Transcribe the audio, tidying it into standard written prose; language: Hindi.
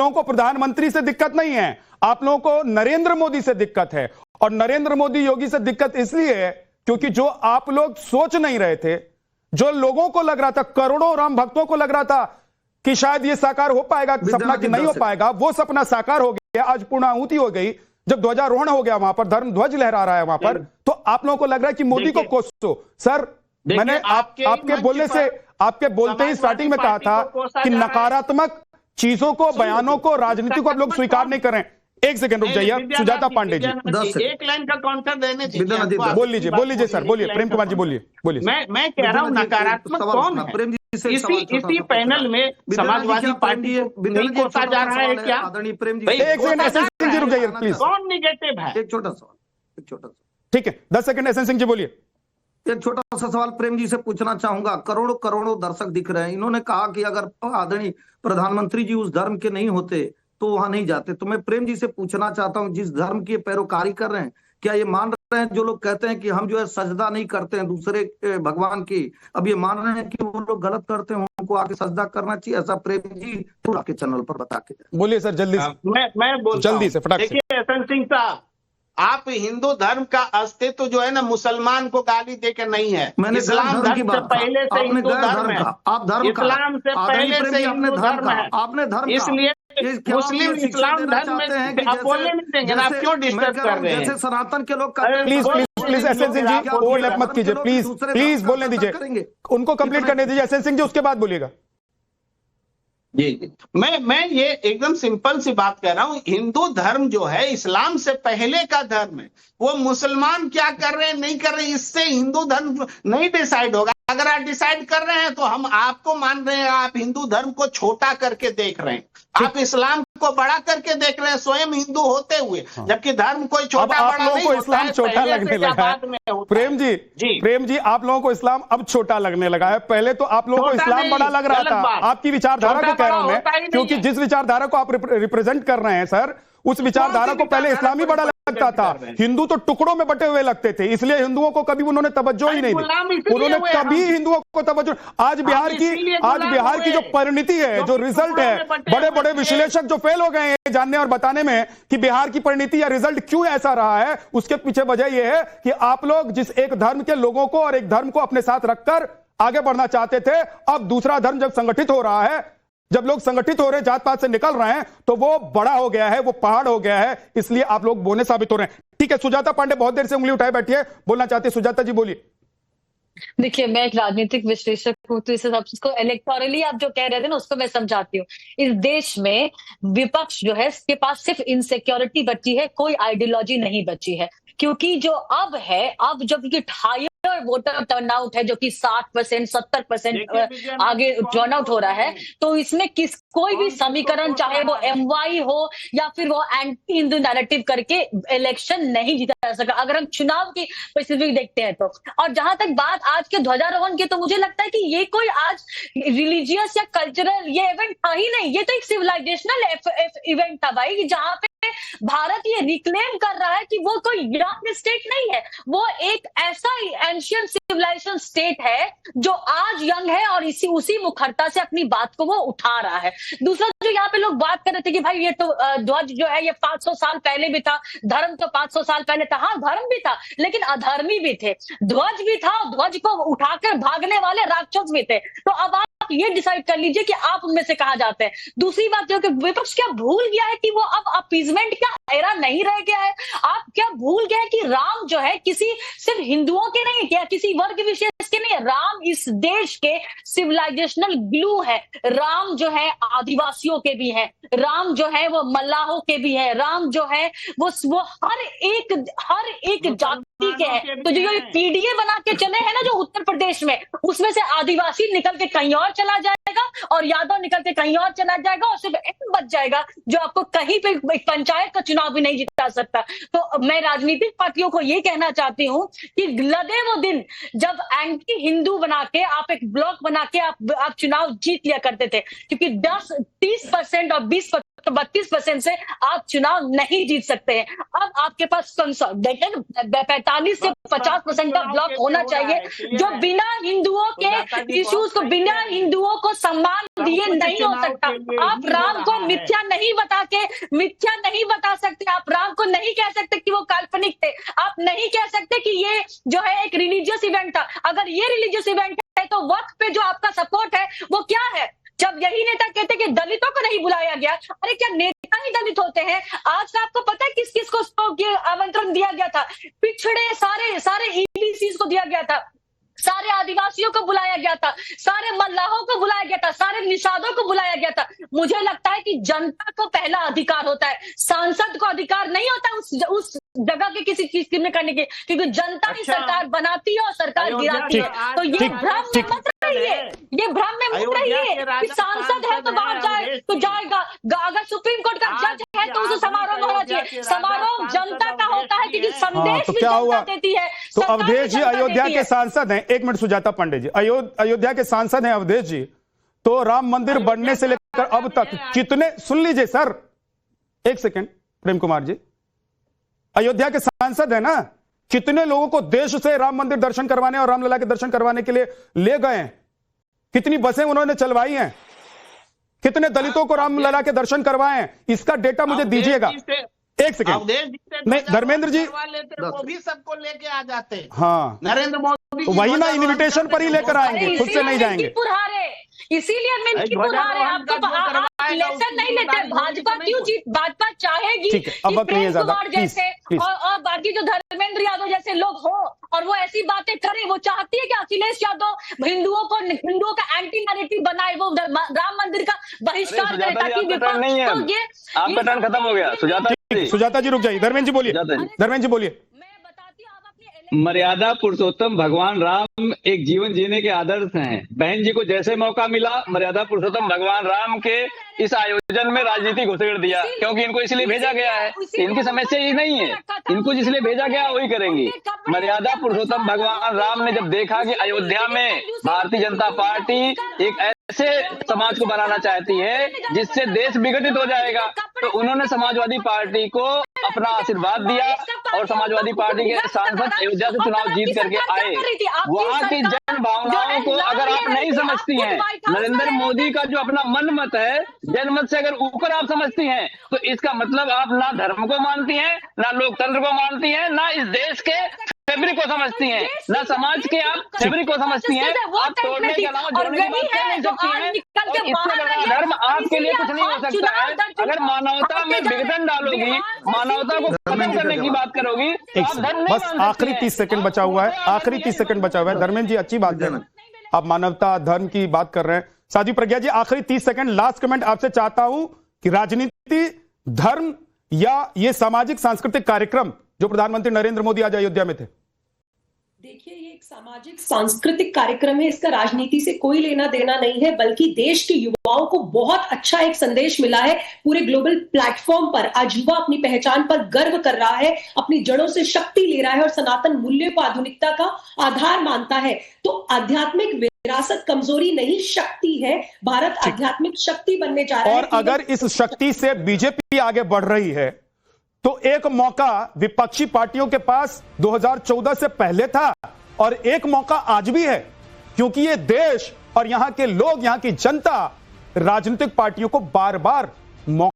लोगों को प्रधानमंत्री से दिक्कत नहीं है, आप लोगों को नरेंद्र मोदी से दिक्कत है। और नरेंद्र मोदी योगी से दिक्कत इसलिए है क्योंकि जो आप लोग सोच नहीं रहे थे, जो लोगों को लग रहा था, करोड़ों राम भक्तों को लग रहा था कि शायद ये साकार हो पाएगा सपना, कि नहीं हो पाएगा, वो सपना साकार हो गया। आज पूर्णाहुति हो गई, जब ध्वजारोहण हो गया वहां पर, धर्म ध्वज लहरा रहा है वहां पर, तो आप लोगों को लग रहा है कि मोदी को कोसो। सर, मैंने आपके बोलते ही स्टार्टिंग में कहा था कि नकारात्मक चीजों को, बयानों को, राजनीति को आप लोग स्वीकार नहीं कर रहे हैं। एक सेकंड रुक जाइए, सुजाता पांडे जी, एक लाइन का काउंटर देने दीजिए। बोल लीजिए सर, बोलिए प्रेम कुमार जी, बोलिए। मैं कह रहा हूँ नकारात्मक कौन है? इसी पैनल में समाजवादी पार्टी को नहीं कोसा जा रहा है क्या? एक सेकंड एसएन सिंह जी रुक जाइए प्लीज। कौन निगेटिव है? एक छोटा सवाल, ठीक है 10 सेकंड एसएन सिंह जी बोलिए। एक छोटा सा सवाल प्रेम जी से पूछना चाहूंगा। करोड़ों करोड़ों दर्शक दिख रहे हैं, इन्होंने कहा कि अगर आदरणीय प्रधानमंत्री जी उस धर्म के नहीं होते तो वहां नहीं जाते। तो मैं प्रेम जी से पूछना चाहता हूं, जिस धर्म की पैरोकारी कर रहे हैं, क्या ये मान रहे हैं, जो लोग कहते हैं कि हम जो है सजदा नहीं करते हैं दूसरे भगवान की, अब ये मान रहे हैं कि वो लोग गलत करते हैं, उनको आके सजदा करना चाहिए? ऐसा प्रेम जी थोड़ा के चैनल पर बता के बोलिए सर, जल्दी से। मैं जल्दी से फटाक से। देखिए एसएन सिंह साहब, आप हिंदू धर्म का अस्तित्व जो है ना मुसलमान को गाली देकर नहीं है। इस्लाम धर्म से पहले से हिंदू धर्म है, आप धर्म इस्लाम से पहले से हिंदू धर्म है, आपने धर्म, इसलिए मुस्लिम इस्लाम धर्म में आप बोलने नहीं देंगे ना, आप क्यों डिस्टर्ब कर रहे हैं? जैसे सनातन के लोग please SN Singh ji overlap मत कीजिए, प्लीज बोलने दीजिए, उनको कंप्लीट करने दीजिए एसएन सिंह जी, उसके बाद बोलिएगा। जी, मैं ये एकदम सिंपल सी बात कह रहा हूं, हिंदू धर्म जो है इस्लाम से पहले का धर्म है। वो मुसलमान क्या कर रहे हैं नहीं कर रहे हैं इससे हिंदू धर्म नहीं डिसाइड होगा। अगर आप डिसाइड कर रहे हैं तो हम आपको मान रहे हैं, आप हिंदू धर्म को छोटा करके देख रहे हैं, आप इस्लाम को बड़ा करके देख रहे हैं स्वयं हिंदू होते हुए, जबकि धर्म कोई छोटा बड़ा नहीं होता है। इस्लाम छोटा लगने लगा है प्रेम जी, आप लोगों को इस्लाम अब छोटा लगने लगा है। पहले तो आप लोगों को इस्लाम बड़ा लग रहा था। आपकी विचारधारा को कह रहा हूं मैं, क्योंकि जिस विचारधारा को आप रिप्रेजेंट कर रहे हैं सर, उस विचारधारा को पहले इस्लामी बड़ा लगता था। हिंदू तो टुकड़ों में बटे हुए लगते थे, इसलिए हिंदुओं को कभी उन्होंने तवज्जो ही नहीं दी, उन्होंने कभी हिंदुओं को तवज्जो। आज बिहार की जो परिणति है, जो रिजल्ट है, बड़े बड़े विश्लेषक जो फेल हो गए हैं जानने और बताने में कि बिहार की परिणति या रिजल्ट क्यों ऐसा रहा है, उसके पीछे वजह यह है कि आप लोग जिस एक धर्म के लोगों को और एक धर्म को अपने साथ रखकर आगे बढ़ना चाहते थे, अब दूसरा धर्म जब संगठित हो रहा है, जब लोग संगठित हो रहे हैं, जात पात से निकल रहे हैं, तो वो बड़ा हो गया है, वो पहाड़ हो गया है, इसलिए आप लोग बोने साबित हो रहे हैं। ठीक है, सुजाता पांडे बहुत देर से उंगली उठाए बैठी है, बोलना चाहती है। सुजाता जी बोलिए। देखिए, मैं एक राजनीतिक विश्लेषक हूँ, तो इस हिसाब से इलेक्टोरली आप जो कह रहे थे ना, उसको मैं समझाती हूँ। इस देश में विपक्ष जो है, इसके पास सिर्फ इनसिक्योरिटी बची है, कोई आइडियोलॉजी नहीं बची है। क्योंकि जो अब है, अब जब ये हायर वोटर टर्नआउट है, जो कि 60% 70% आगे टर्नआउट हो रहा है, तो इसमें कोई भी समीकरण, चाहे वो MY हो या फिर वो एंटी हिंदू नैरेटिव करके इलेक्शन नहीं जीता जा सका, अगर हम चुनाव की स्पेसिफिक देखते हैं तो। और जहां तक बात आज के ध्वजारोहण की, तो मुझे लगता है कि ये कोई आज रिलीजियस या कल्चरल ये इवेंट था ही नहीं, ये तो एक सिविलाइजेशनल इवेंट था भाई, जहां पे भारत ये रिक्लेम कर रहा है कि वो कोई यंग स्टेट नहीं है, वो एक ऐसा एंशिएंट सिविलाइजेशन स्टेट है जो आज यंग है और उसी मुखरता से अपनी बात को वो उठा रहा है। दूसरा, जो यहाँ पे लोग बात कर रहे थे कि भाई ये तो ध्वज जो है ये 500 साल पहले भी था, धर्म तो 500 साल पहले था। हाँ, धर्म भी था, लेकिन अधर्मी भी थे, ध्वज भी था, ध्वज को उठाकर भागने वाले राक्षस भी थे। तो अब आप ये डिसाइड कर लीजिए कि आप उनमें से कहा जाते हैं। दूसरी बात जो कि विपक्ष क्या भूल गया है कि वो अब अपीजमेंट का एरा नहीं रह गया है। आप क्या भूल गए कि राम जो है किसी सिर्फ हिंदुओं के नहीं, क्या किसी वर्ग विशेष के नहीं, राम इस देश के सिविलाइजेशनल ग्लू है। राम जो है आदिवासियों के भी है, राम जो है वो मल्लाहों के भी है, राम जो है वो हर एक जाति के हैं। तो जो ये पीडीए बना के चले हैं ना जो उत्तर प्रदेश में, उसमें से आदिवासी निकल के कहीं और चला जाएगा और यादव निकल के कहीं और चला जाएगा और सिर्फ एक बच जाएगा जो आपको कहीं पे पंचायत का चुनाव भी नहीं जिता सकता। तो मैं राजनीतिक पार्टियों को ये कहना चाहती हूँ कि लगे वो दिन जब एंटी हिंदू बना के आप एक ब्लॉक बना के आप चुनाव जीत लिया करते थे, क्योंकि 30% और 20% 32% से आप चुनाव नहीं जीत सकते हैं। अब आपके पास 45 से 50% का ब्लॉक होना चाहिए जो बिना हिंदुओं के इश्यूज को, बिना हिंदुओं को सम्मान दिए नहीं हो सकता। आप राम को मिथ्या नहीं बता सकते, आप राम को नहीं कह सकते कि वो काल्पनिक थे, आप नहीं कह सकते कि ये जो है एक रिलीजियस इवेंट था। अगर ये रिलीजियस इवेंट है तो वक्त पे जो आपका सपोर्ट है वो क्या है? जब यही नेता कहते कि दलितों को नहीं बुलाया गया, अरे क्या नेता ही दलित होते हैं? आज आपको पता है किस किस को आमंत्रण दिया गया था? पिछड़े सारे ईबीसी को दिया गया था, सारे आदिवासियों को बुलाया गया था, सारे मल्लाहों को बुलाया गया था, सारे निषादों को बुलाया गया था। मुझे लगता है कि जनता को पहला अधिकार होता है, सांसद को अधिकार नहीं होता उस जगह के किसी चीज में करने के, क्योंकि जनता ही सरकार बनाती है और सरकार गिराती है। तो ये भ्रम में मत रहिए, ये भ्रम में मत रहिए कि सांसद है तो बाहर जाए तो जाएगा, अगर सुप्रीम कोर्ट का जज है तो उसे समारोह में होना चाहिए। समारोह जनता का होता है क्योंकि संदेश तो भी क्या जनता हुआ? देती है। तो अवधेश जी अयोध्या के सांसद हैं, एक मिनट सुजाता पांडे जी, अयोध्या के सांसद हैं अवधेश जी, तो राम मंदिर बनने से लेकर अब तक कितने, सुन लीजिए सर, एक सेकंड प्रेम कुमार जी, अयोध्या के सांसद है ना, कितने लोगों को देश से राम मंदिर दर्शन करवाने और रामलला के दर्शन करवाने के लिए ले गए हैं? कितनी बसें उन्होंने चलवाई हैं? कितने दलितों को रामलला के दर्शन करवाए हैं? इसका डेटा मुझे दीजिएगा। एक सेकंड, नहीं धर्मेंद्र जी, वो भी सबको लेके आ जाते। हाँ नरेंद्र मोदी वही ना, इनविटेशन पर ही लेकर आएंगे, खुद से नहीं जाएंगे। इसीलिए मिल्कीपुर हारे। आप लेसन नहीं लेते। भाजपा क्यों जीत, भाजपा चाहेगी प्रेम कुमार जैसे और बाकी जो धर्मेंद्र यादव जैसे लोग हो और वो ऐसी बातें करें। वो चाहती है कि अखिलेश यादव हिंदुओं का एंटी नैरेटिव बनाए, वो राम मंदिर का बहिष्कार करे ताकि आपका टर्न खत्म हो गया। सुजाता जी रुक जाइए, धर्मेंद्र जी बोलिए, धर्मेंद्र जी बोलिए। मर्यादा पुरुषोत्तम भगवान राम एक जीवन जीने के आदर्श हैं। बहन जी को जैसे मौका मिला मर्यादा पुरुषोत्तम भगवान राम के इस आयोजन में राजनीति घुसेड़ दिया, क्योंकि इनको इसलिए भेजा गया है। इनकी समस्या ये नहीं है, इनको जिसलिए भेजा गया वही करेंगी। मर्यादा पुरुषोत्तम भगवान राम ने जब देखा कि अयोध्या में भारतीय जनता पार्टी एक ऐसे समाज को बनाना चाहती है जिससे देश विघटित हो जाएगा, तो उन्होंने समाजवादी पार्टी को अपना आशीर्वाद दिया और समाजवादी पार्टी के सांसद अयोध्या से चुनाव जीत करके आए। वहां की जन भावनाओं को अगर आप नहीं समझती हैं, नरेंद्र मोदी का जो अपना मन मत है, जनमत से अगर ऊपर आप समझती हैं, तो इसका मतलब आप ना धर्म को मानती हैं, ना लोकतंत्र को मानती हैं, ना इस देश के फैब्रिक को समझती हैं, ना समाज के आप फैब्रिक को समझती हैं। आप तोड़ने के अलावा जोड़ने की बात कर नहीं सकती हैं। और इससे बड़ा धर्म आपके लिए कुछ नहीं हो सकता है। अगर मानवता में विघटन डालोगी, मानवता को खत्म करने की बात करोगी, तो आप धर्म नहीं। बस आखिरी 30 सेकंड बचा हुआ है, आखिरी 30 सेकंड बचा हुआ है। धर्मेंद्र जी अच्छी बात है, आप मानवता धर्म की बात कर रहे हैं। साध्वी प्रज्ञा जी आखिरी 30 सेकंड, लास्ट कमेंट आपसे चाहता हूं कि राजनीति, धर्म या ये सामाजिक सांस्कृतिक कार्यक्रम जो प्रधानमंत्री नरेंद्र मोदी आज अयोध्या में थे। देखिए, ये एक सामाजिक सांस्कृतिक कार्यक्रम है, इसका राजनीति से कोई लेना देना नहीं है, बल्कि देश के युवाओं को बहुत अच्छा एक संदेश मिला है। पूरे ग्लोबल प्लेटफॉर्म पर आज युवा अपनी पहचान पर गर्व कर रहा है, अपनी जड़ों से शक्ति ले रहा है और सनातन मूल्यों को आधुनिकता का आधार मानता है। तो आध्यात्मिक विरासत कमजोरी नहीं, शक्ति है। भारत आध्यात्मिक शक्ति बनने जा रहा है। और अगर इस शक्ति से बीजेपी आगे बढ़ रही है तो एक मौका विपक्षी पार्टियों के पास 2014 से पहले था और एक मौका आज भी है, क्योंकि ये देश और यहां के लोग, यहां की जनता राजनीतिक पार्टियों को बार बार मौका